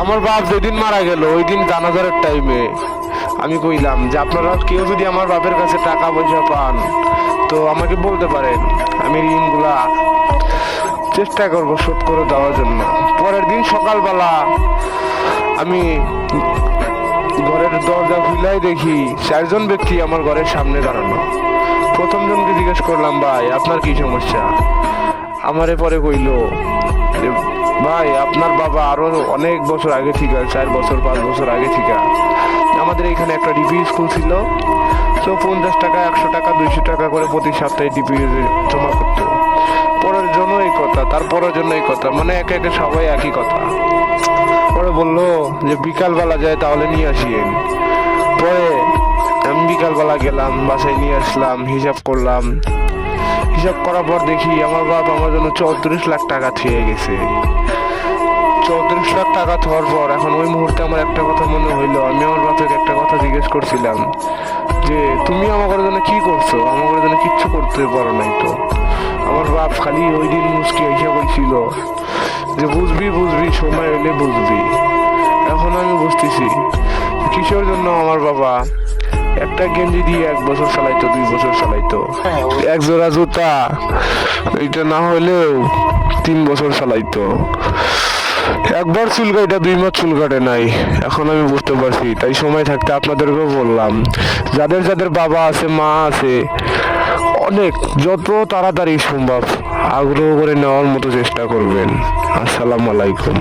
আমার বাপ যেদিন মারা গেল ওই দিন জানাজার টাইমে আমি কইলাম যে আপনারা কেউ যদি আমার বাপের কাছে টাকা পয়সা পান তো আমাকে বলতে পারেন, আমি ঋণগুলা চেষ্টা করব শোধ করে দেওয়ার জন্য। পরের দিন সকালবেলা আমি ঘরের দরজা খুলাই দেখি 4 জন ব্যক্তি আমার ঘরের সামনে দাঁড়ানো। প্রথম জনকে জিজ্ঞেস করলাম, ভাই আপনার কি সমস্যা? আমারে পরে কইলো, ভাই আপনার বাবা আরো অনেক বছর আগে থেকে, 4 বছর 5 বছর আগে থেকে আমাদের এখানে একটা ডিপি স্কুল ছিল, তো 50 টাকা 100 টাকা 200 টাকা করে প্রতি সপ্তাহে ডিপি জমা করতো। পরের জন্য এই কথা, তারপরের জন্য এই কথা, মানে একে একে সবাই একই কথা। পরে বললো যে বিকালবেলা যায় তাহলে নিয়ে আসিয়েন। পরে আমি বিকালবেলা গেলাম, বাসায় নিয়ে আসলাম, হিসাব করলাম। হিসাব করার পর দেখি আমার বাপ আমার জন্য 34 লাখ টাকা থুয়ে গেছে। 34 লাখ টাকা থাকার পর এখন ওই মুহূর্তে আমার একটা কথা মনে হইলো, আমি আমার বাপকে একটা কথা জিজ্ঞেস করছিলাম যে তুমি আমার জন্য কি করছো? আমার জন্য কিচ্ছু করতে পারো নাই তো। আমার বাপ খালি ওই দিন মুসকি এসে বলছিল যে বুঝবি বুঝবি, সময় হলে বুঝবি। এখন আমি বুঝতেছি কিসের জন্য আমার বাবা একটা গেঞ্জি দিয়ে 1 বছর চালাইতো, 2 বছর চালাইতো, এক জোড়া জুতা এটা না হলেও 3 বছর চালাইতো। একবার চুল কাটা 2 মাস চুল কাটে নাই। এখন আমি বুঝতে পারছি, তাই সময় থাকতে আপনাদেরকেও বললাম, যাদের যাদের বাবা আছে মা আছে, অনেক যত তাড়াতাড়ি সম্ভব আগ্রহ করে নেওয়ার মতো চেষ্টা করবেন। আসসালামু আলাইকুম।